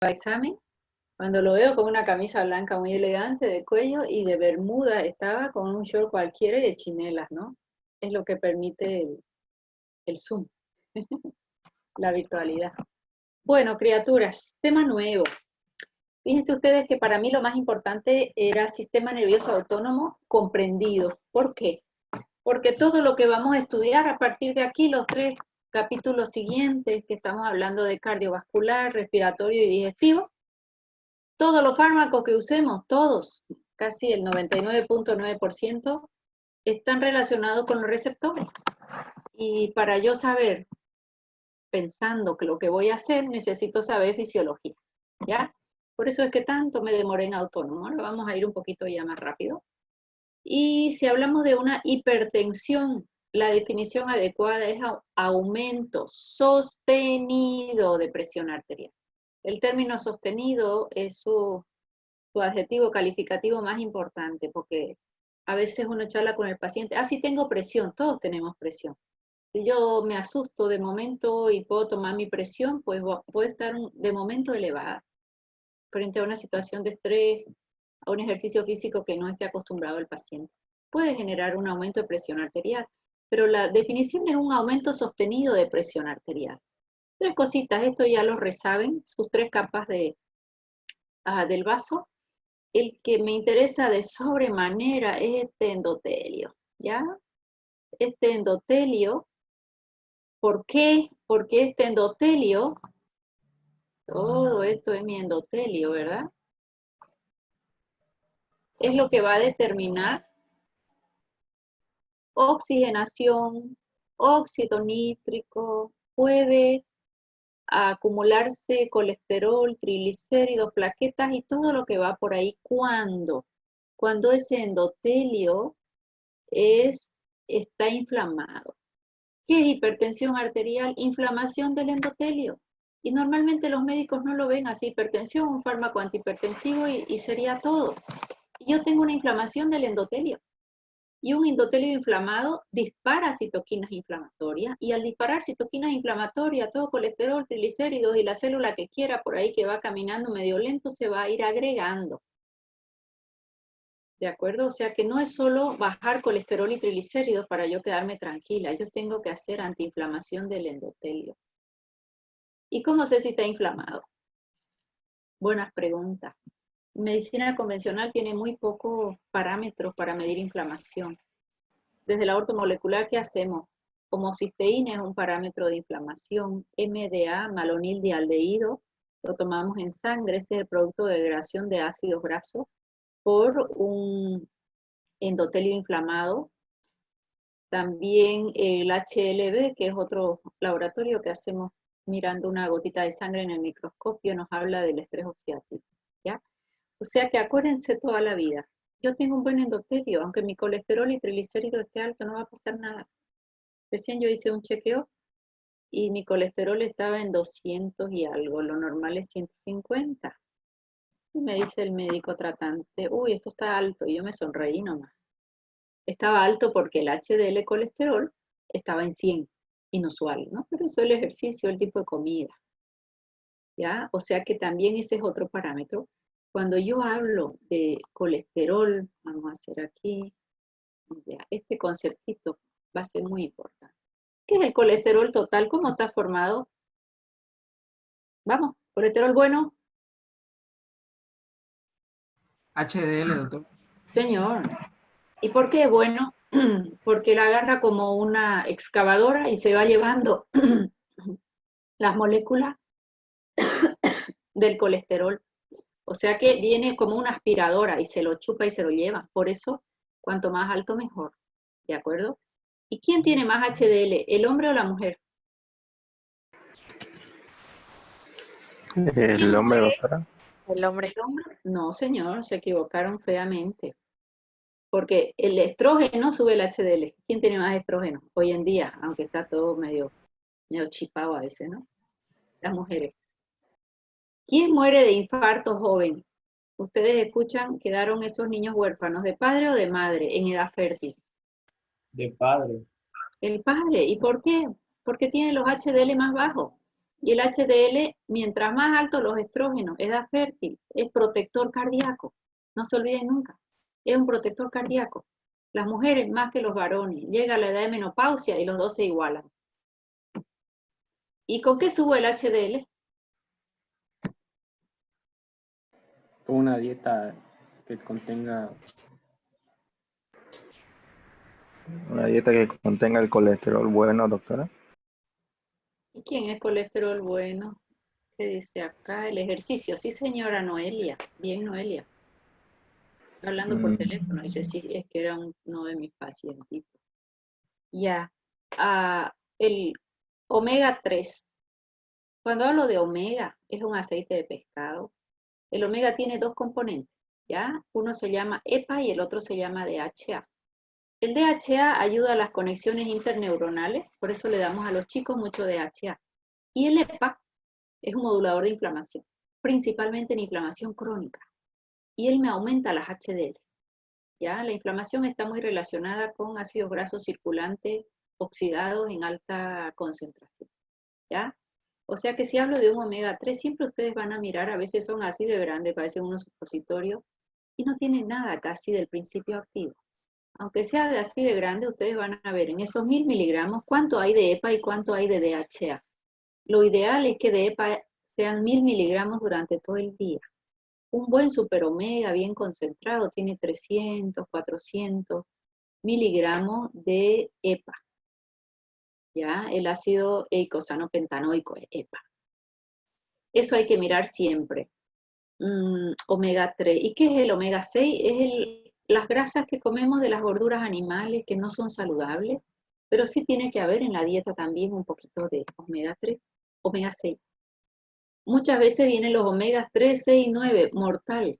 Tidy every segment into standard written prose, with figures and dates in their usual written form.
examen, cuando lo veo con una camisa blanca muy elegante de cuello y de bermuda, estaba con un short cualquiera y de chinelas, ¿no? Es lo que permite el Zoom, la virtualidad. Bueno, criaturas, tema nuevo. Fíjense ustedes que para mí lo más importante era sistema nervioso autónomo comprendido. ¿Por qué? Porque todo lo que vamos a estudiar a partir de aquí, los 3 capítulos siguientes, que estamos hablando de cardiovascular, respiratorio y digestivo, todos los fármacos que usemos, todos, casi el 99.9%, están relacionados con los receptores. Y para yo saber, pensando que lo que voy a hacer, necesito saber fisiología, ¿ya? Por eso es que tanto me demoré en autónomo. Ahora vamos a ir un poquito ya más rápido. Y si hablamos de una hipertensión, la definición adecuada es aumento sostenido de presión arterial. El término sostenido es su adjetivo calificativo más importante, porque a veces uno charla con el paciente, sí tengo presión, todos tenemos presión. Si yo me asusto de momento y puedo tomar mi presión, pues puede estar de momento elevada frente a una situación de estrés, a un ejercicio físico que no esté acostumbrado el paciente. Puede generar un aumento de presión arterial, pero la definición es un aumento sostenido de presión arterial. 3 cositas, esto ya lo resaben, sus 3 capas del vaso. El que me interesa de sobremanera es este endotelio, ¿ya? Este endotelio, ¿por qué? Porque este endotelio, todo esto es mi endotelio, ¿verdad? Es lo que va a determinar oxigenación, óxido nítrico, puede acumularse colesterol, triglicéridos, plaquetas y todo lo que va por ahí. Cuando ese endotelio está inflamado. ¿Qué es hipertensión arterial? Inflamación del endotelio. Y normalmente los médicos no lo ven así, hipertensión, un fármaco antihipertensivo y sería todo. Yo tengo una inflamación del endotelio. Y un endotelio inflamado dispara citoquinas inflamatorias, y al disparar citoquinas inflamatorias, todo colesterol, triglicéridos y la célula que quiera por ahí que va caminando medio lento se va a ir agregando. ¿De acuerdo? O sea que no es solo bajar colesterol y triglicéridos para yo quedarme tranquila, yo tengo que hacer antiinflamación del endotelio. ¿Y cómo sé si está inflamado? Buenas preguntas. Medicina convencional tiene muy pocos parámetros para medir inflamación. Desde la ortomolecular, ¿qué hacemos? Homocisteína es un parámetro de inflamación, MDA, malonildialdehído, lo tomamos en sangre, ese es el producto de degradación de ácidos grasos por un endotelio inflamado. También el HLB, que es otro laboratorio que hacemos mirando una gotita de sangre en el microscopio, nos habla del estrés oxidativo, ¿ya? O sea que acuérdense toda la vida, yo tengo un buen endotelio, aunque mi colesterol y triglicérido esté alto, no va a pasar nada. Recién yo hice un chequeo y mi colesterol estaba en 200 y algo, lo normal es 150. Y me dice el médico tratante, uy, esto está alto, y yo me sonreí nomás. Estaba alto porque el HDL colesterol estaba en 100, inusual, ¿no? Pero eso es el ejercicio, el tipo de comida, ¿ya? O sea que también ese es otro parámetro. Cuando yo hablo de colesterol, vamos a hacer aquí, ya, este conceptito va a ser muy importante. ¿Qué es el colesterol total? ¿Cómo está formado? Vamos, colesterol bueno. HDL, doctor. Señor. ¿Y por qué es bueno? Porque la agarra como una excavadora y se va llevando las moléculas del colesterol. O sea que viene como una aspiradora y se lo chupa y se lo lleva. Por eso, cuanto más alto, mejor. ¿De acuerdo? ¿Y quién tiene más HDL, el hombre o la mujer? El hombre, doctora. El hombre. ¿El hombre? No, señor, se equivocaron feamente. Porque el estrógeno sube el HDL. ¿Quién tiene más estrógeno hoy en día? Aunque está todo medio chipado a veces, ¿no? Las mujeres. ¿Quién muere de infarto joven? Ustedes escuchan, quedaron esos niños huérfanos, ¿de padre o de madre en edad fértil? De padre. El padre. ¿Y por qué? Porque tiene los HDL más bajos. Y el HDL, mientras más altos los estrógenos, edad fértil, es protector cardíaco. No se olviden nunca. Es un protector cardíaco. Las mujeres más que los varones. Llega la edad de menopausia y los dos se igualan. ¿Y con qué subo el HDL? Una dieta que contenga Una dieta que contenga el colesterol bueno, doctora. ¿Y quién es colesterol bueno? ¿Qué dice acá? El ejercicio. Sí, señora Noelia. Bien, Noelia. Hablando por teléfono. Dice, sí, es que era uno de mis pacientes. Ya. El omega 3. Cuando hablo de omega, es un aceite de pescado. El omega tiene dos componentes, ¿ya? Uno se llama EPA y el otro se llama DHA. El DHA ayuda a las conexiones interneuronales, por eso le damos a los chicos mucho DHA. Y el EPA es un modulador de inflamación, principalmente en inflamación crónica. Y él me aumenta las HDL, ¿ya? La inflamación está muy relacionada con ácidos grasos circulantes oxidados en alta concentración, ¿ya? O sea que si hablo de un omega 3, siempre ustedes van a mirar, a veces son así de grandes, parecen unos supositorios, y no tienen nada casi del principio activo. Aunque sea de así de grande, ustedes van a ver en esos 1000 miligramos cuánto hay de EPA y cuánto hay de DHA. Lo ideal es que de EPA sean 1000 miligramos durante todo el día. Un buen super omega bien concentrado tiene 300, 400 miligramos de EPA. ¿Ya? El ácido eicosano-pentanoico, EPA. Eso hay que mirar siempre. Omega 3. ¿Y qué es el omega 6? Es las grasas que comemos de las gorduras animales que no son saludables, pero sí tiene que haber en la dieta también un poquito de omega 3, omega 6. Muchas veces vienen los omegas 3, 6 y 9, mortal.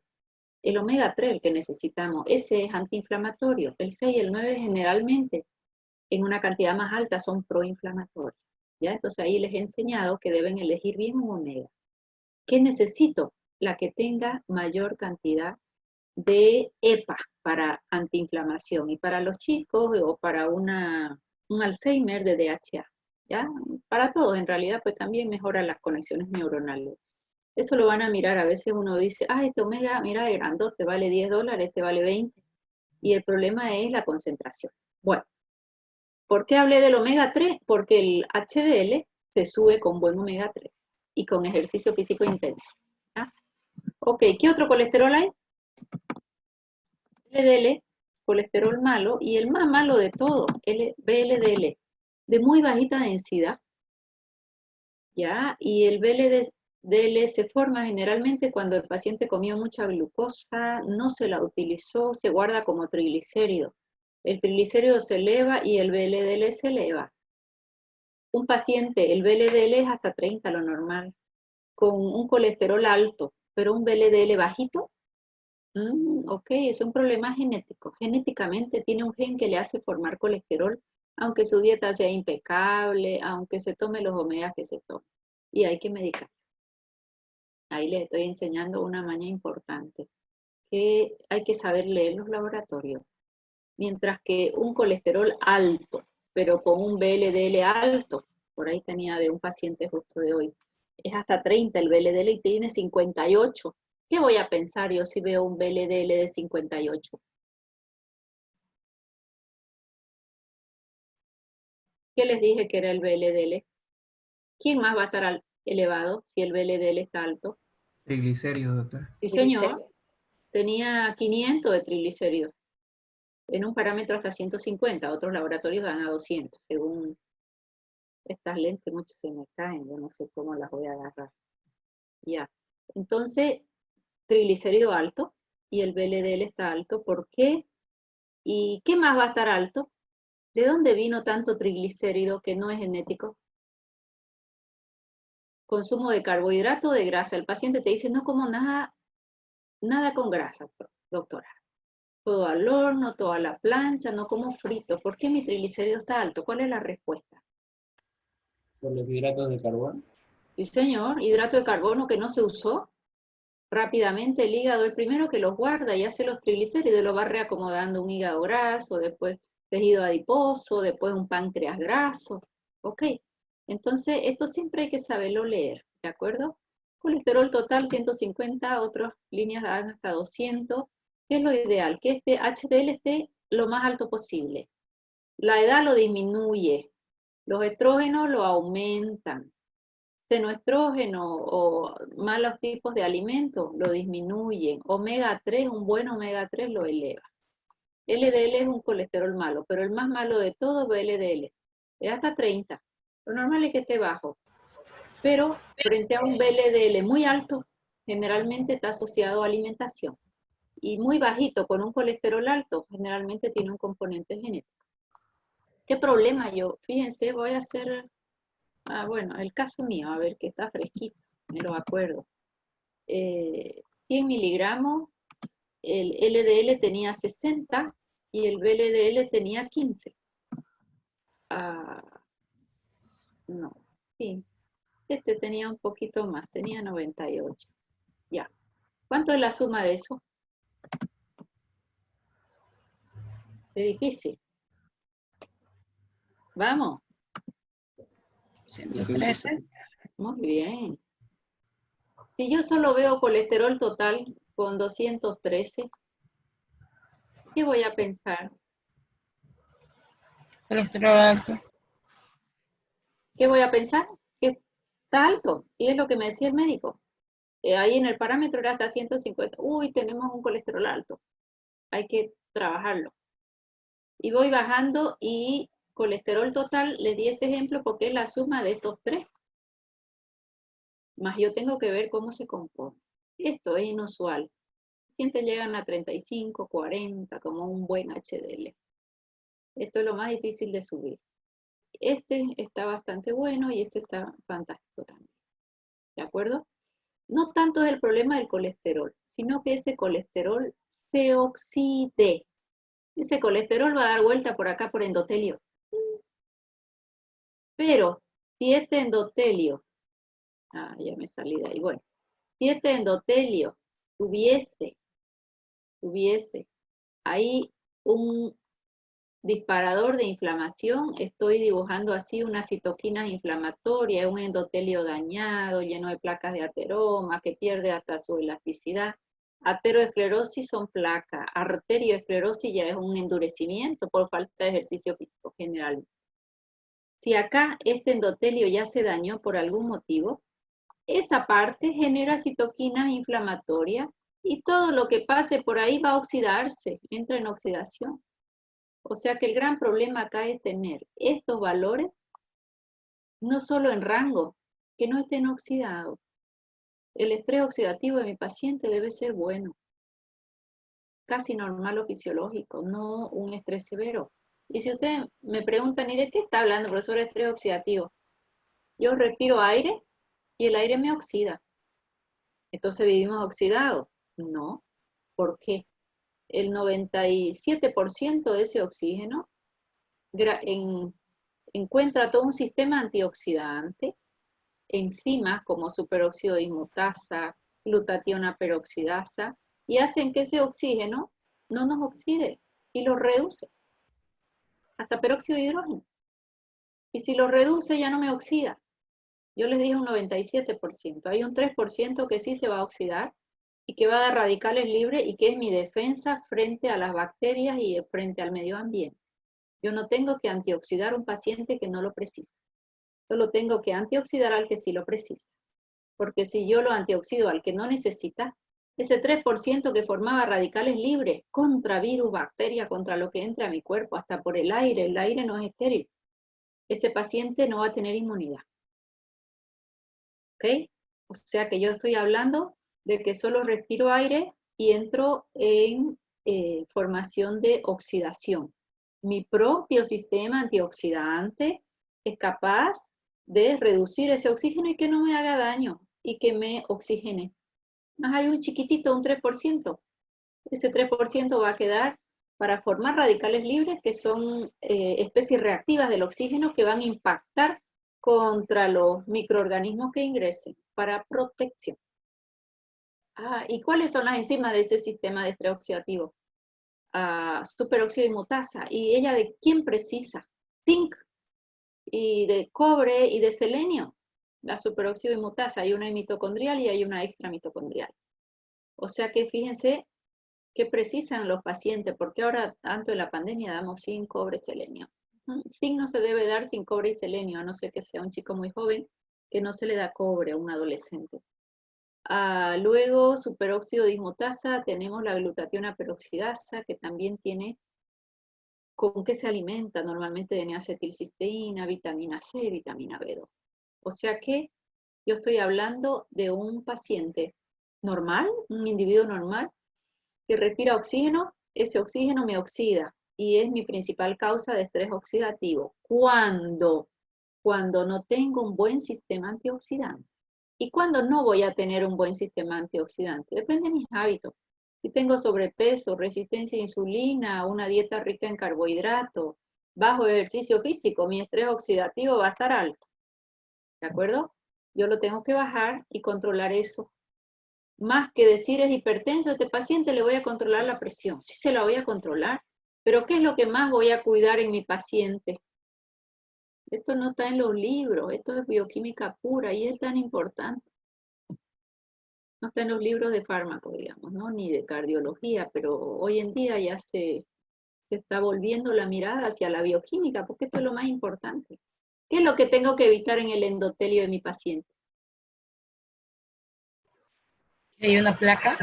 El omega 3, el que necesitamos, ese es antiinflamatorio. El 6 y el 9 generalmente en una cantidad más alta son proinflamatorios. ¿Ya? Entonces ahí les he enseñado que deben elegir bien un omega. ¿Qué necesito? La que tenga mayor cantidad de EPA para antiinflamación y para los chicos o para un Alzheimer de DHA. ¿Ya? Para todos en realidad, pues también mejora las conexiones neuronales. Eso lo van a mirar, a veces uno dice, este omega, mira, el grandote vale $10, este vale 20, y el problema es la concentración. Bueno, ¿por qué hablé del omega 3? Porque el HDL se sube con buen omega 3 y con ejercicio físico intenso. ¿Ya? Ok, ¿qué otro colesterol hay? LDL, colesterol malo, y el más malo de todo, VLDL, de muy bajita densidad, ¿ya? Y el VLDL se forma generalmente cuando el paciente comió mucha glucosa, no se la utilizó, se guarda como triglicérido. El triglicérido se eleva y el VLDL se eleva. Un paciente, el VLDL es hasta 30 lo normal, con un colesterol alto, pero un VLDL bajito, ok, es un problema genético. Genéticamente tiene un gen que le hace formar colesterol, aunque su dieta sea impecable, aunque se tome los omegas que se tome. Y hay que medicar. Ahí les estoy enseñando una maña importante, que hay que saber leer los laboratorios. Mientras que un colesterol alto, pero con un VLDL alto, por ahí tenía de un paciente justo de hoy, es hasta 30 el VLDL y tiene 58. ¿Qué voy a pensar yo si veo un VLDL de 58? ¿Qué les dije que era el VLDL? ¿Quién más va a estar elevado si el VLDL está alto? Triglicéridos, doctora. Sí, señor. Tenía 500 de triglicéridos. En un parámetro hasta 150. Otros laboratorios dan a 200, según estas lentes. Muchos se me caen. Yo no sé cómo las voy a agarrar. Ya. Entonces, triglicérido alto y el VLDL está alto. ¿Por qué? ¿Y qué más va a estar alto? ¿De dónde vino tanto triglicérido que no es genético? Consumo de carbohidrato o de grasa. El paciente te dice, no como nada con grasa, doctora. Todo al horno, todo a la plancha, no como frito. ¿Por qué mi triglicérido está alto? ¿Cuál es la respuesta? por los hidratos de carbono. Sí, señor, hidrato de carbono que no se usó. Rápidamente el hígado es el primero que los guarda y hace los triglicéridos, lo va reacomodando un hígado graso, después tejido adiposo, después un páncreas graso. Ok, Entonces, esto siempre hay que saberlo leer, ¿de acuerdo? Colesterol total 150, otras líneas dan hasta 200. ¿Qué es lo ideal? Que este HDL esté lo más alto posible. La edad lo disminuye, los estrógenos lo aumentan, senoestrógeno o malos tipos de alimentos lo disminuyen, omega 3, un buen omega 3 lo eleva. LDL es un colesterol malo, pero el más malo de todo es LDL, es hasta 30. Lo normal es que esté bajo, pero frente a un VLDL muy alto, generalmente está asociado a alimentación. Y muy bajito, con un colesterol alto, generalmente tiene un componente genético. ¿Qué problema yo? Fíjense, voy a hacer, bueno, el caso mío, a ver que está fresquito, me lo acuerdo. 100 miligramos, el LDL tenía 60 y el VLDL tenía 15. No, sí, este tenía un poquito más, tenía 98. Ya. ¿Cuánto es la suma de eso? Es difícil. Vamos. 113. Muy bien. Si yo solo veo colesterol total con 213, ¿qué voy a pensar? Colesterol alto. ¿Qué voy a pensar? Que está alto. Y es lo que me decía el médico. Ahí en el parámetro era hasta 150. Uy, tenemos un colesterol alto. Hay que trabajarlo. Y voy bajando y colesterol total, le di este ejemplo porque es la suma de estos tres. Más yo tengo que ver cómo se compone. Esto es inusual. Los pacientes llegan a 35, 40, como un buen HDL. Esto es lo más difícil de subir. Este está bastante bueno y este está fantástico también. ¿De acuerdo? No tanto es el problema del colesterol, sino que ese colesterol se oxide. Ese colesterol va a dar vuelta por acá por endotelio. Pero si este endotelio, ya me salí de ahí, bueno, si este endotelio tuviese ahí un disparador de inflamación, estoy dibujando así una citoquina inflamatoria, un endotelio dañado, lleno de placas de ateroma, que pierde hasta su elasticidad. Ateroesclerosis son placas, arterioesclerosis ya es un endurecimiento por falta de ejercicio físico general. Si acá este endotelio ya se dañó por algún motivo, esa parte genera citoquinas inflamatorias y todo lo que pase por ahí va a oxidarse, entra en oxidación. O sea que el gran problema acá es tener estos valores no solo en rango, que no estén oxidados. El estrés oxidativo de mi paciente debe ser bueno, casi normal o fisiológico, no un estrés severo. Y si ustedes me preguntan, ¿y de qué está hablando, profesor, estrés oxidativo? Yo respiro aire y el aire me oxida. Entonces vivimos oxidados. No. ¿Por qué? El 97% de ese oxígeno encuentra todo un sistema antioxidante, enzimas como superóxido de dismutasa, glutationa peroxidasa, y hacen que ese oxígeno no nos oxide y lo reduce, hasta peróxido de hidrógeno. Y si lo reduce ya no me oxida. Yo les dije un 97%. Hay un 3% que sí se va a oxidar y que va a dar radicales libres y que es mi defensa frente a las bacterias y frente al medio ambiente. Yo no tengo que antioxidar a un paciente que no lo precisa. Solo tengo que antioxidar al que sí lo precisa. Porque si yo lo antioxido al que no necesita, ese 3% que formaba radicales libres contra virus, bacteria, contra lo que entre a mi cuerpo, hasta por el aire no es estéril, ese paciente no va a tener inmunidad. ¿Ok? O sea que yo estoy hablando de que solo respiro aire y entro en formación de oxidación. Mi propio sistema antioxidante es capaz de reducir ese oxígeno y que no me haga daño y que me oxigene. Más hay un chiquitito, un 3%. Ese 3% va a quedar para formar radicales libres, que son especies reactivas del oxígeno que van a impactar contra los microorganismos que ingresen para protección. ¿Y cuáles son las enzimas de ese sistema de estrés oxidativo? Superóxido de dismutasa. ¿Y ella de quién precisa? Zinc. y de cobre y de selenio. La superóxido dismutasa, hay una mitocondrial y hay una extramitocondrial. O sea que fíjense qué precisan los pacientes, porque ahora, tanto en la pandemia, damos zinc, cobre, selenio. Zinc no se debe dar sin cobre y selenio, a no ser que sea un chico muy joven, que no se le da cobre a un adolescente. Luego, superóxido dismutasa, tenemos la glutationa peroxidasa, que también tiene, ¿con qué se alimenta? Normalmente de N-acetilcisteína, vitamina C, vitamina B2. O sea que yo estoy hablando de un paciente normal, un individuo normal, que respira oxígeno, ese oxígeno me oxida y es mi principal causa de estrés oxidativo. Cuando no tengo un buen sistema antioxidante. ¿Y cuándo no voy a tener un buen sistema antioxidante? Depende de mis hábitos. Si tengo sobrepeso, resistencia a insulina, una dieta rica en carbohidratos, bajo ejercicio físico, mi estrés oxidativo va a estar alto. ¿De acuerdo? Yo lo tengo que bajar y controlar eso. Más que decir es hipertenso, a este paciente le voy a controlar la presión. Sí se la voy a controlar. Pero ¿qué es lo que más voy a cuidar en mi paciente? Esto no está en los libros, esto es bioquímica pura y es tan importante. No está en los libros de fármaco, digamos, ¿no? Ni de cardiología, pero hoy en día ya se está volviendo la mirada hacia la bioquímica, porque esto es lo más importante. ¿Qué es lo que tengo que evitar en el endotelio de mi paciente? Hay una placa.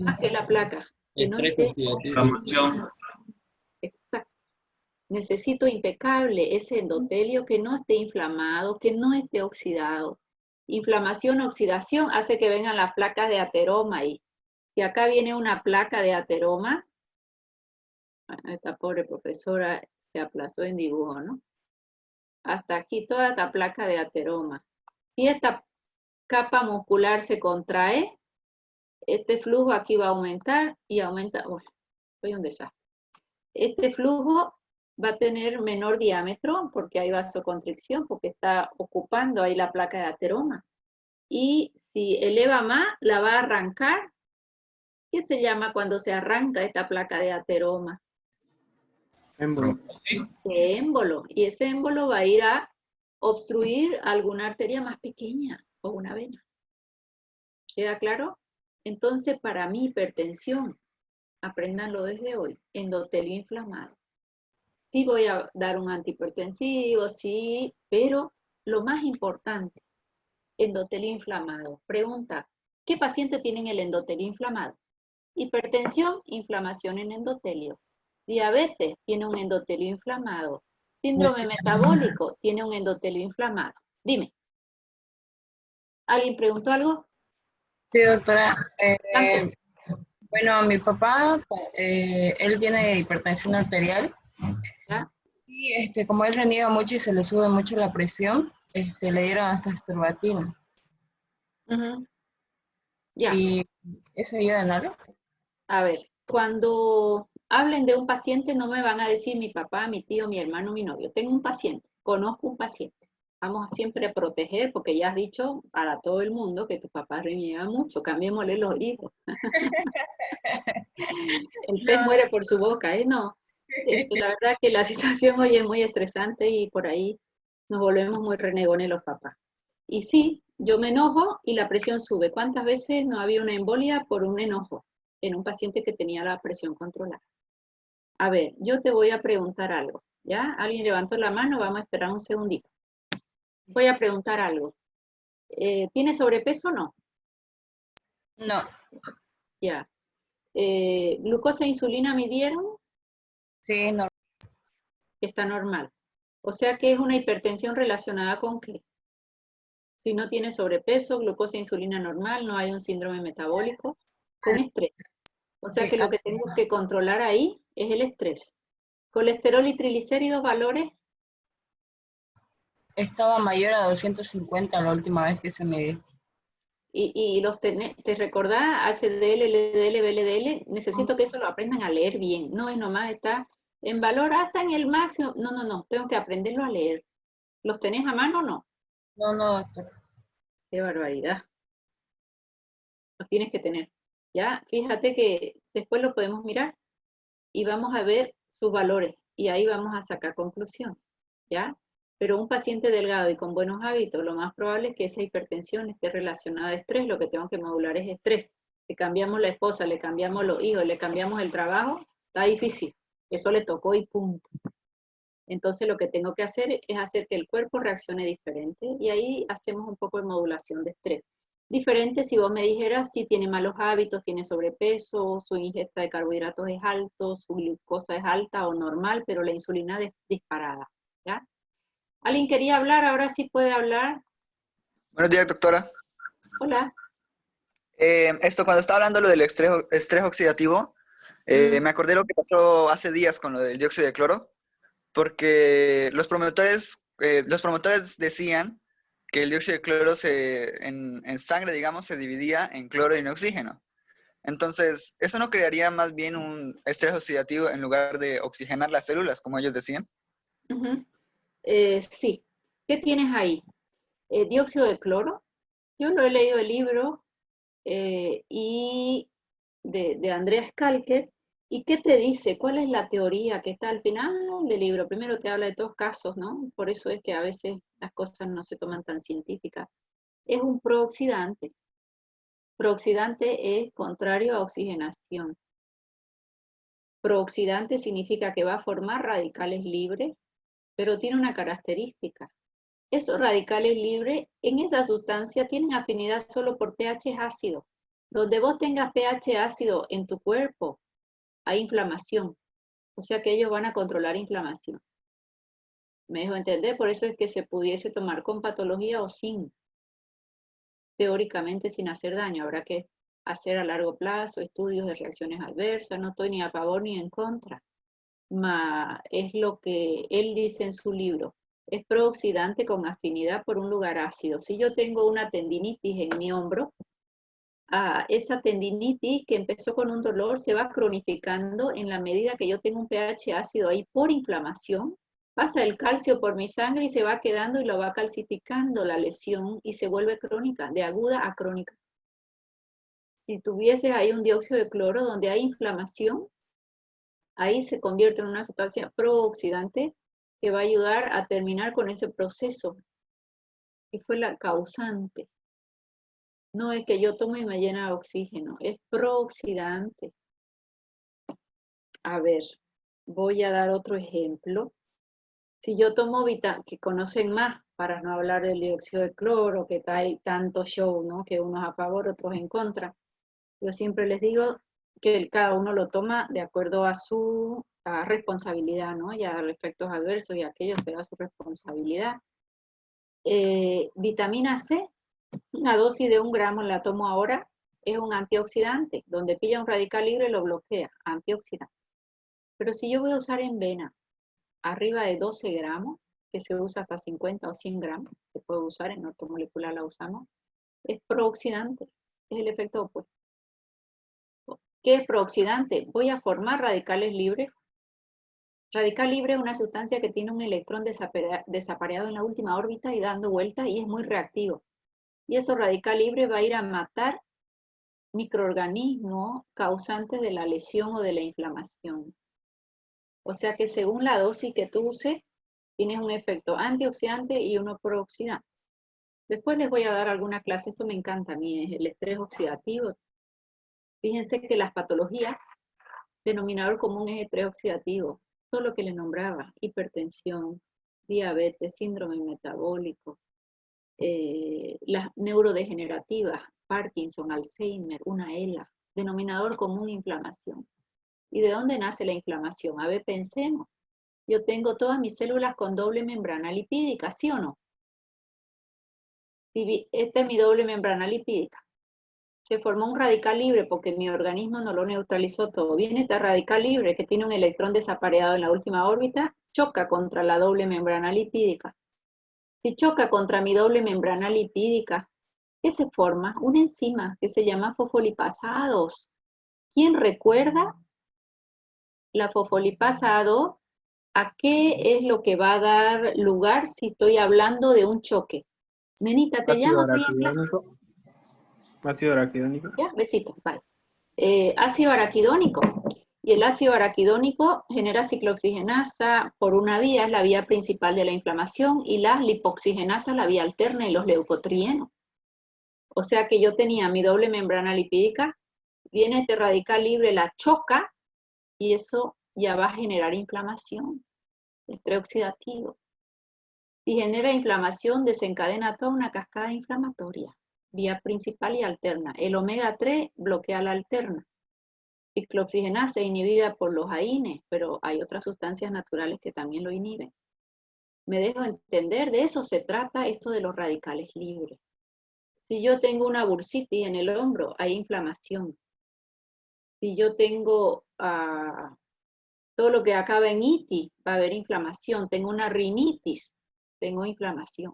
Más que la placa. Que no Estrés esté... oxidativo. Exacto. Necesito impecable ese endotelio, que no esté inflamado, que no esté oxidado. Inflamación, oxidación hace que vengan las placas de ateroma y si acá viene una placa de ateroma, esta pobre profesora se aplazó en dibujo, ¿no? Hasta aquí toda esta placa de ateroma. Si esta capa muscular se contrae, este flujo aquí va a aumentar y aumenta. Bueno, soy un desastre. Este flujo va a tener menor diámetro porque hay vasoconstricción, porque está ocupando ahí la placa de ateroma. Y si eleva más, la va a arrancar. ¿Qué se llama cuando se arranca esta placa de ateroma? Émbolo. Émbolo. Y ese émbolo va a ir a obstruir alguna arteria más pequeña o una vena. ¿Queda claro? Entonces, para mi hipertensión, apréndanlo desde hoy, endotelio inflamado. Sí voy a dar un antihipertensivo, sí, pero lo más importante, endotelio inflamado. Pregunta, ¿qué paciente tienen el endotelio inflamado? Hipertensión, inflamación en endotelio. Diabetes, tiene un endotelio inflamado. Síndrome metabólico, tiene un endotelio inflamado. Dime. ¿Alguien preguntó algo? Sí, doctora. Bueno, mi papá, él tiene hipertensión arterial. ¿Ya? Y como él reniega mucho y se le sube mucho la presión, le dieron hasta atorvastatina. Ya. ¿Y eso ayuda en algo? A ver, cuando hablen de un paciente no me van a decir mi papá, mi tío, mi hermano, mi novio. Tengo un paciente, conozco un paciente. Vamos siempre a proteger, porque ya has dicho para todo el mundo que tu papá reniega mucho. Cambiémosle los hijos. El pez muere por su boca, ¿eh? No. La verdad que la situación hoy es muy estresante y por ahí nos volvemos muy renegones los papás. Y sí, yo me enojo y la presión sube. ¿Cuántas veces no había una embolia por un enojo en un paciente que tenía la presión controlada? A ver, yo te voy a preguntar algo, ¿ya? ¿Alguien levantó la mano? Vamos a esperar un segundito. Voy a preguntar algo. ¿Tiene sobrepeso o no? No. Ya. ¿Glucosa e insulina midieron? Sí, no. Está normal. O sea que es una hipertensión relacionada con ¿qué? Si no tiene sobrepeso, glucosa e insulina normal, no hay un síndrome metabólico, con estrés. O sea que lo que tengo que controlar ahí es el estrés. Colesterol y triglicéridos, valores. Estaba mayor a 250 la última vez que se midió. Y los ¿te recordás? HDL, LDL, VLDL. Necesito que eso lo aprendan a leer bien. No es nomás está en valor hasta en el máximo. No. Tengo que aprenderlo a leer. ¿Los tenés a mano o no? No, doctor. Qué barbaridad. Los tienes que tener. Ya, fíjate que después lo podemos mirar y vamos a ver sus valores y ahí vamos a sacar conclusión. ¿Ya? Pero un paciente delgado y con buenos hábitos, lo más probable es que esa hipertensión esté relacionada a estrés. Lo que tengo que modular es estrés. Le cambiamos la esposa, le cambiamos los hijos, le cambiamos el trabajo, está difícil. Eso le tocó y punto. Entonces lo que tengo que hacer es hacer que el cuerpo reaccione diferente y ahí hacemos un poco de modulación de estrés. Diferente si vos me dijeras si tiene malos hábitos, tiene sobrepeso, su ingesta de carbohidratos es alto, su glucosa es alta o normal, pero la insulina es disparada, ¿ya? ¿Alguien quería hablar? Ahora sí puede hablar. Buenos días, doctora. Hola. Cuando estaba hablando lo del estrés oxidativo, me acordé lo que pasó hace días con lo del dióxido de cloro, porque los promotores decían que el dióxido de cloro en sangre, digamos, se dividía en cloro y en oxígeno. Entonces, ¿eso no crearía más bien un estrés oxidativo en lugar de oxigenar las células, como ellos decían? Sí. ¿Qué tienes ahí? Dióxido de cloro. Yo lo he leído el libro y de Andreas Kalker. ¿Y qué te dice? ¿Cuál es la teoría que está al final del libro? Primero te habla de todos casos, ¿no? Por eso es que a veces las cosas no se toman tan científicas. Es un prooxidante. Prooxidante es contrario a oxigenación. Prooxidante significa que va a formar radicales libres, pero tiene una característica. Esos radicales libres en esa sustancia tienen afinidad solo por pH ácido. Donde vos tengas pH ácido en tu cuerpo, hay inflamación. O sea que ellos van a controlar inflamación. ¿Me dejo entender? Por eso es que se pudiese tomar con patología o sin. Teóricamente sin hacer daño. Habrá que hacer a largo plazo estudios de reacciones adversas. No estoy ni a favor ni en contra. Es lo que él dice en su libro. Es prooxidante con afinidad por un lugar ácido. Si yo tengo una tendinitis en mi hombro, esa tendinitis que empezó con un dolor se va cronificando en la medida que yo tengo un pH ácido ahí por inflamación. Pasa el calcio por mi sangre y se va quedando y lo va calcificando la lesión y se vuelve crónica, de aguda a crónica. Si tuviese ahí un dióxido de cloro donde hay inflamación, ahí se convierte en una sustancia prooxidante que va a ayudar a terminar con ese proceso que fue la causante. No es que yo tomo y me llena de oxígeno, es prooxidante. A ver, voy a dar otro ejemplo. Si yo tomo que conocen más, para no hablar del dióxido de cloro, que hay tanto show, ¿no? Que unos a favor, otros en contra. Yo siempre les digo que cada uno lo toma de acuerdo a su responsabilidad, ¿no? Y a los efectos adversos y aquello será su responsabilidad. Vitamina C, una dosis de 1 gramo la tomo ahora, es un antioxidante, donde pilla un radical libre lo bloquea, antioxidante. Pero si yo voy a usar en vena arriba de 12 gramos, que se usa hasta 50 o 100 gramos, se puede usar, en ortomolecular la usamos, es prooxidante, es el efecto opuesto. ¿Qué es prooxidante? Voy a formar radicales libres. Radical libre es una sustancia que tiene un electrón desapareado en la última órbita y dando vuelta y es muy reactivo. Y eso radical libre va a ir a matar microorganismos causantes de la lesión o de la inflamación. O sea que según la dosis que tú uses, tienes un efecto antioxidante y uno prooxidante. Después les voy a dar alguna clase, eso me encanta a mí, es el estrés oxidativo. Fíjense que las patologías, denominador común es estrés oxidativo. Todo lo que le nombraba, hipertensión, diabetes, síndrome metabólico, las neurodegenerativas, Parkinson, Alzheimer, una ELA, denominador común inflamación. ¿Y de dónde nace la inflamación? A ver, pensemos. Yo tengo todas mis células con doble membrana lipídica, ¿sí o no? Esta es mi doble membrana lipídica. Se formó un radical libre porque mi organismo no lo neutralizó todo. Viene este radical libre que tiene un electrón desapareado en la última órbita, choca contra la doble membrana lipídica. Si choca contra mi doble membrana lipídica, ¿qué se forma? Una enzima que se llama fosfolipasa A2. ¿Quién recuerda la fosfolipasa A2? ¿A qué es lo que va a dar lugar si estoy hablando de un choque? Nenita, ¿te Ácido llamas bien en clase? araquidónico. Ácido araquidónico. Ya, besito, bye. Ácido araquidónico. Y el ácido araquidónico genera ciclooxigenasa por una vía, es la vía principal de la inflamación, y la lipoxigenasa, la vía alterna, y los leucotrienos. O sea que yo tenía mi doble membrana lipídica, viene este radical libre, la choca, y eso ya va a generar inflamación, estrés oxidativo. Si genera inflamación, desencadena toda una cascada inflamatoria, vía principal y alterna. El omega 3 bloquea la alterna. Ciclooxigenasa inhibida por los AINES, pero hay otras sustancias naturales que también lo inhiben. Me dejo entender, de eso se trata esto de los radicales libres. Si yo tengo una bursitis en el hombro, hay inflamación. Si yo tengo todo lo que acaba en itis, va a haber inflamación. Tengo una rinitis, tengo inflamación.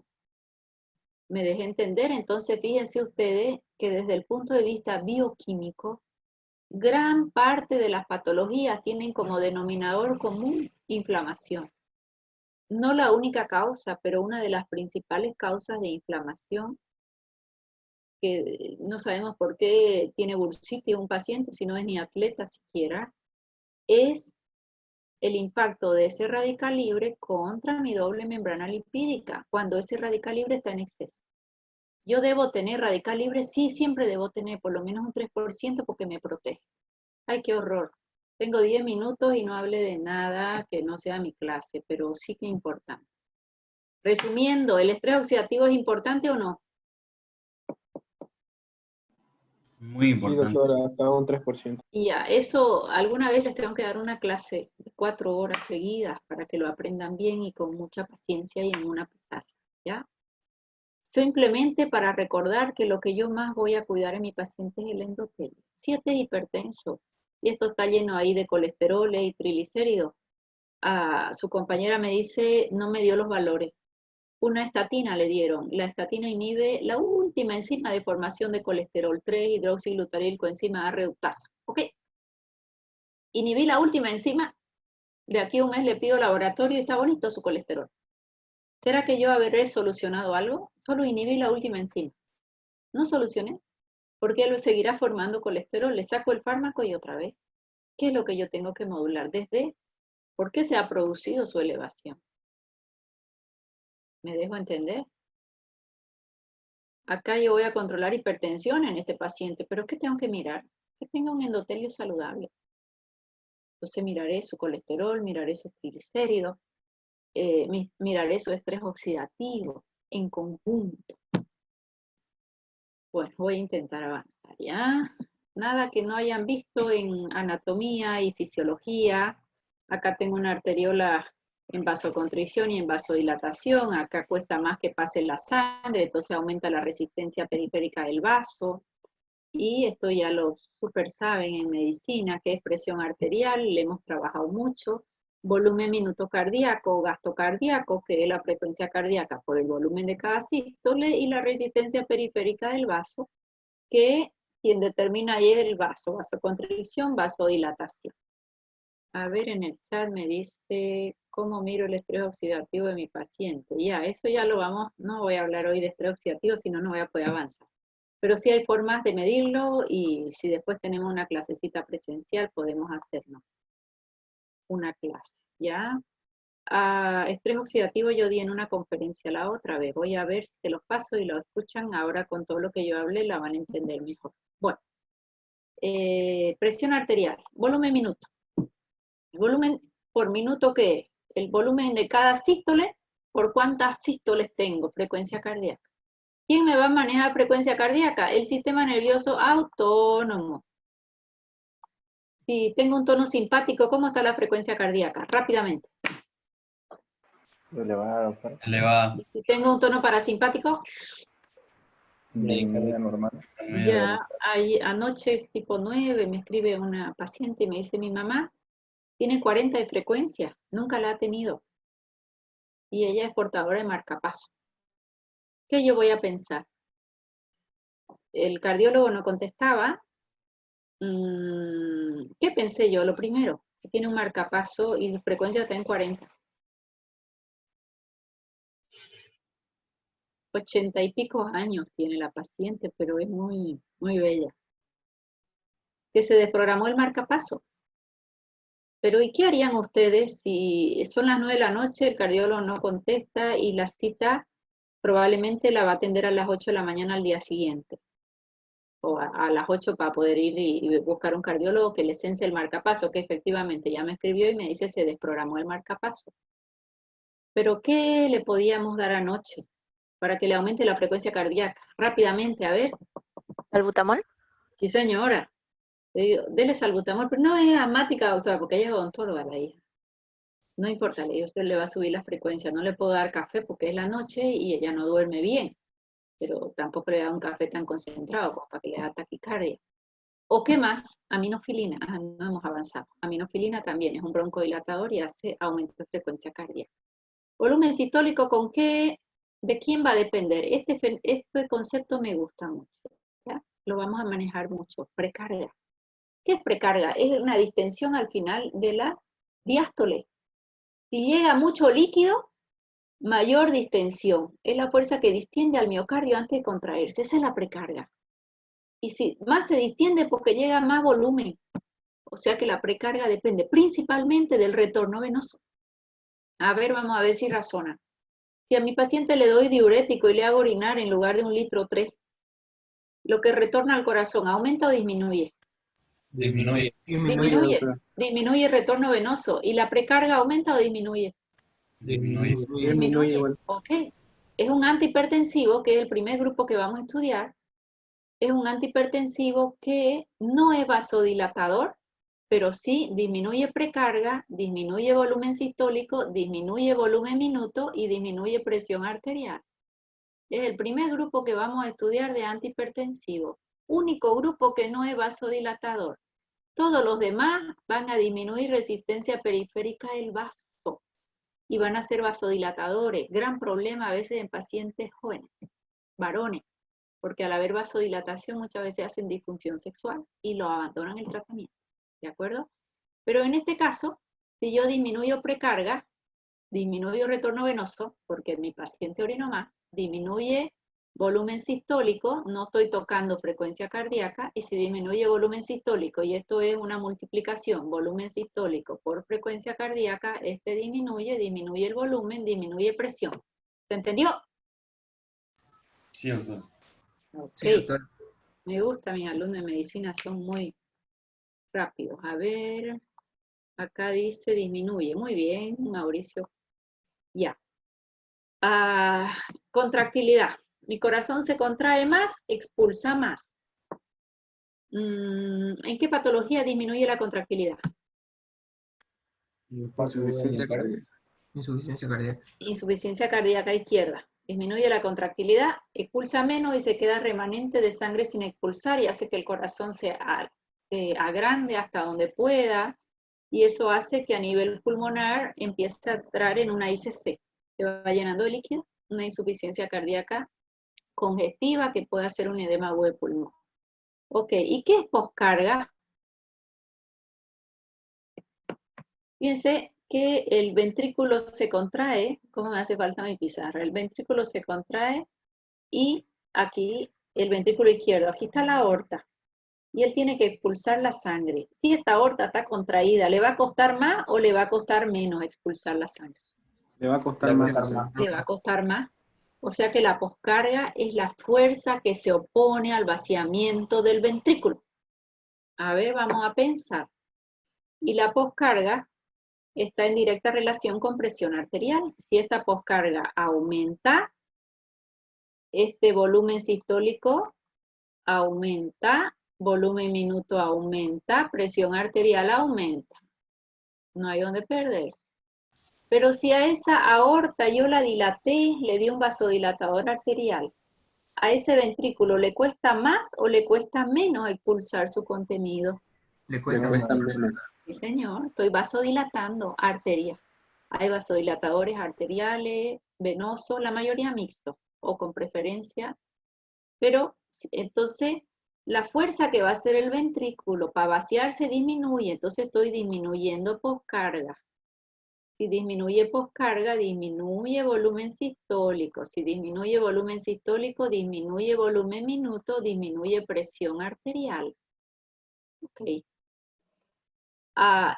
Me dejé entender, entonces fíjense ustedes que desde el punto de vista bioquímico, gran parte de las patologías tienen como denominador común inflamación. No la única causa, pero una de las principales causas de inflamación, que no sabemos por qué tiene bursitis un paciente, si no es ni atleta siquiera, es el impacto de ese radical libre contra mi doble membrana lipídica, cuando ese radical libre está en exceso. ¿Yo debo tener radical libre? Sí, siempre debo tener por lo menos un 3% porque me protege. ¡Ay, qué horror! Tengo 10 minutos y no hablé de nada que no sea mi clase, pero sí que es importante. Resumiendo, ¿el estrés oxidativo es importante o no? Muy Sí, importante. doctora, hasta un 3%. Y ya, eso alguna vez les tengo que dar una clase de 4 horas seguidas para que lo aprendan bien y con mucha paciencia y en una pizarra, ¿ya? Simplemente para recordar que lo que yo más voy a cuidar en mi paciente es el endotelio. Si este es hipertenso y esto está lleno ahí de colesterol y triglicéridos, su compañera me dice, no me dio los valores. Una estatina le dieron. La estatina inhibe la última enzima de formación de colesterol, 3-hidroxiglutaril-coenzima A reductasa. ¿Ok? Inhibí la última enzima, de aquí a un mes le pido laboratorio y está bonito su colesterol. ¿Será que yo habré solucionado algo? Solo inhibí la última enzima. No solucioné, porque él seguirá formando colesterol. Le saco el fármaco y otra vez. ¿Qué es lo que yo tengo que modular? Desde, ¿por qué se ha producido su elevación? ¿Me dejo entender? Acá yo voy a controlar hipertensión en este paciente, pero ¿qué tengo que mirar? Que tenga un endotelio saludable. Entonces miraré su colesterol, miraré sus triglicéridos, miraré su estrés oxidativo en conjunto. Bueno, voy a intentar avanzar, ¿ya? Nada que no hayan visto en anatomía y fisiología. Acá tengo una arteriola en vasoconstricción y en vasodilatación. Acá cuesta más que pase la sangre, entonces aumenta la resistencia periférica del vaso. Y esto ya lo super saben en medicina, que es presión arterial, le hemos trabajado mucho. Volumen minuto cardíaco o gasto cardíaco, que es la frecuencia cardíaca por el volumen de cada sístole, y la resistencia periférica del vaso, que quien determina ahí es el vaso, vasoconstricción, vasodilatación. A ver, en el chat me dice, ¿cómo miro el estrés oxidativo de mi paciente? Ya, eso ya lo vamos, no voy a hablar hoy de estrés oxidativo, si no, no voy a poder avanzar. Pero sí hay formas de medirlo y si después tenemos una clasecita presencial, podemos hacernos una clase, ¿ya? Estrés oxidativo yo di en una conferencia la otra vez. Voy a ver si se los paso y lo escuchan. Ahora con todo lo que yo hablé la van a entender mejor. Bueno, presión arterial, volumen minuto. El volumen por minuto, ¿qué es? El volumen de cada sístole, por cuántas sístoles tengo, frecuencia cardíaca. ¿Quién me va a manejar frecuencia cardíaca? El sistema nervioso autónomo. Si tengo un tono simpático, ¿cómo está la frecuencia cardíaca? Rápidamente. Elevada, doctora. Elevada. Si tengo un tono parasimpático, Media normal. ya anoche tipo 9 me escribe una paciente y me dice, mi mamá tiene 40 de frecuencia, nunca la ha tenido. Y ella es portadora de marcapaso. ¿Qué yo voy a pensar? El cardiólogo no contestaba. ¿Qué pensé yo? Lo primero, que tiene un marcapaso y la frecuencia está en 40. 80 y pico años tiene la paciente, pero es muy, muy bella. Que se desprogramó el marcapaso. Pero ¿y qué harían ustedes si son las 9 de la noche, el cardiólogo no contesta y la cita probablemente la va a atender a las 8 de la mañana al día siguiente? O a las 8 para poder ir y buscar un cardiólogo que le sense el marcapaso, que efectivamente ya me escribió y me dice se desprogramó el marcapaso. Pero ¿qué le podíamos dar anoche para que le aumente la frecuencia cardíaca? Rápidamente, a ver. ¿Salbutamol? Sí, señora. Le digo, dele salbutamol, pero no es asmática, doctora, porque ella es odontóloga, la hija. No importa, le digo, usted le va a subir la frecuencia. No le puedo dar café porque es la noche y ella no duerme bien. Pero tampoco le da un café tan concentrado como para que le da taquicardia. ¿O qué más? Aminofilina. Ah, no hemos avanzado. Aminofilina también es un broncodilatador y hace aumento de frecuencia cardíaca. Volumen sistólico, ¿con qué? ¿De quién va a depender? Este concepto me gusta mucho. ¿Ya? Lo vamos a manejar mucho. Precarga. ¿Qué es precarga? Es una distensión al final de la diástole. Si llega mucho líquido, mayor distensión. Es la fuerza que distiende al miocardio antes de contraerse. Esa es la precarga. Y si más se distiende porque llega más volumen. O sea que la precarga depende principalmente del retorno venoso. A ver, vamos a ver si razona. Si a mi paciente le doy diurético y le hago orinar en lugar de 1,3 litros, lo que retorna al corazón, ¿aumenta o disminuye? Disminuye. Disminuye el retorno venoso. ¿Y la precarga aumenta o disminuye? Disminuye. Disminuye igual. Ok. Es un antihipertensivo, que es el primer grupo que vamos a estudiar. Es un antihipertensivo que no es vasodilatador, pero sí disminuye precarga, disminuye volumen sistólico, disminuye volumen minuto y disminuye presión arterial. Es el primer grupo que vamos a estudiar de antihipertensivo. Único grupo que no es vasodilatador. Todos los demás van a disminuir resistencia periférica del vaso y van a ser vasodilatadores. Gran problema a veces en pacientes jóvenes, varones, porque al haber vasodilatación muchas veces hacen disfunción sexual y lo abandonan el tratamiento. ¿De acuerdo? Pero en este caso, si yo disminuyo precarga, disminuyo retorno venoso, porque mi paciente orino más, disminuye volumen sistólico, no estoy tocando frecuencia cardíaca, y si disminuye volumen sistólico, y esto es una multiplicación, volumen sistólico por frecuencia cardíaca, este disminuye el volumen, disminuye presión. ¿Se entendió? Sí, doctor. Ok. Sí, doctor. Me gusta, mis alumnos de medicina son muy rápidos. A ver, acá dice disminuye. Muy bien, Mauricio. Ya. Contractilidad. Mi corazón se contrae más, expulsa más. ¿En qué patología disminuye la contractilidad? Insuficiencia cardíaca. Insuficiencia cardíaca. Insuficiencia cardíaca izquierda. Disminuye la contractilidad, expulsa menos y se queda remanente de sangre sin expulsar y hace que el corazón se agrande hasta donde pueda, y eso hace que a nivel pulmonar empiece a entrar en una ICC. Se va llenando de líquido, una insuficiencia cardíaca congestiva que puede hacer un edema agudo de pulmón. Ok, ¿y qué es poscarga? Fíjense que el ventrículo se contrae, ¿cómo me hace falta mi pizarra? El ventrículo se contrae y aquí el ventrículo izquierdo, aquí está la aorta, y él tiene que expulsar la sangre. Si esta aorta está contraída, ¿le va a costar más o le va a costar menos expulsar la sangre? Le va a costar más. Le va a costar más. O sea que la poscarga es la fuerza que se opone al vaciamiento del ventrículo. A ver, vamos a pensar. Y la poscarga está en directa relación con presión arterial. Si esta poscarga aumenta, este volumen sistólico aumenta, volumen minuto aumenta, presión arterial aumenta. No hay donde perderse. Pero si a esa aorta yo la dilaté, le di un vasodilatador arterial, ¿a ese ventrículo le cuesta más o le cuesta menos expulsar su contenido? Le cuesta menos. Sí, señor, estoy vasodilatando arteria. Hay vasodilatadores arteriales, venosos, la mayoría mixtos o con preferencia. Pero entonces la fuerza que va a hacer el ventrículo para vaciarse disminuye, entonces estoy disminuyendo poscarga. Si disminuye poscarga, disminuye volumen sistólico. Si disminuye volumen sistólico, disminuye volumen minuto, disminuye presión arterial. Ok.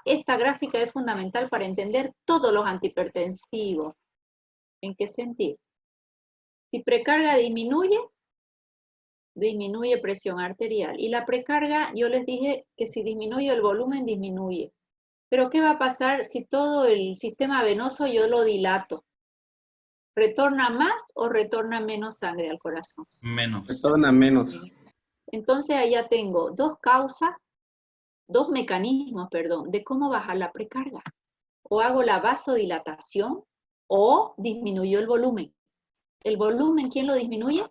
esta gráfica es fundamental para entender todos los antihipertensivos. ¿En qué sentido? Si precarga disminuye, disminuye presión arterial. Y la precarga, yo les dije que si disminuye el volumen, disminuye. Pero ¿qué va a pasar si todo el sistema venoso yo lo dilato? ¿Retorna más o retorna menos sangre al corazón? Menos. Retorna menos. Entonces allá tengo dos mecanismos, perdón, de cómo bajar la precarga. O hago la vasodilatación o disminuyo el volumen. ¿El volumen quién lo disminuye?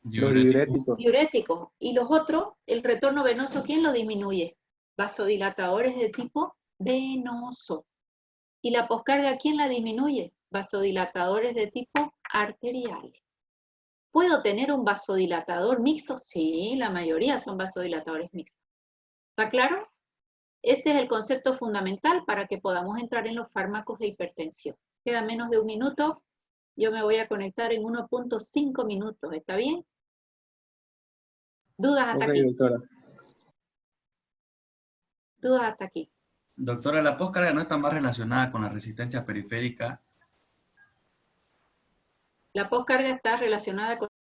Los diuréticos. Diuréticos. Y los otros, el retorno venoso, ¿quién lo disminuye? Vasodilatadores de tipo venoso. ¿Y la poscarga quién la disminuye? Vasodilatadores de tipo arterial. ¿Puedo tener un vasodilatador mixto? Sí, la mayoría son vasodilatadores mixtos. ¿Está claro? Ese es el concepto fundamental para que podamos entrar en los fármacos de hipertensión. Queda menos de un minuto. Yo me voy a conectar en 1.5 minutos. ¿Está bien? ¿Dudas hasta aquí? Doctora. ¿Dudas hasta aquí? Doctora, la poscarga no está más relacionada con la resistencia periférica. La poscarga está relacionada con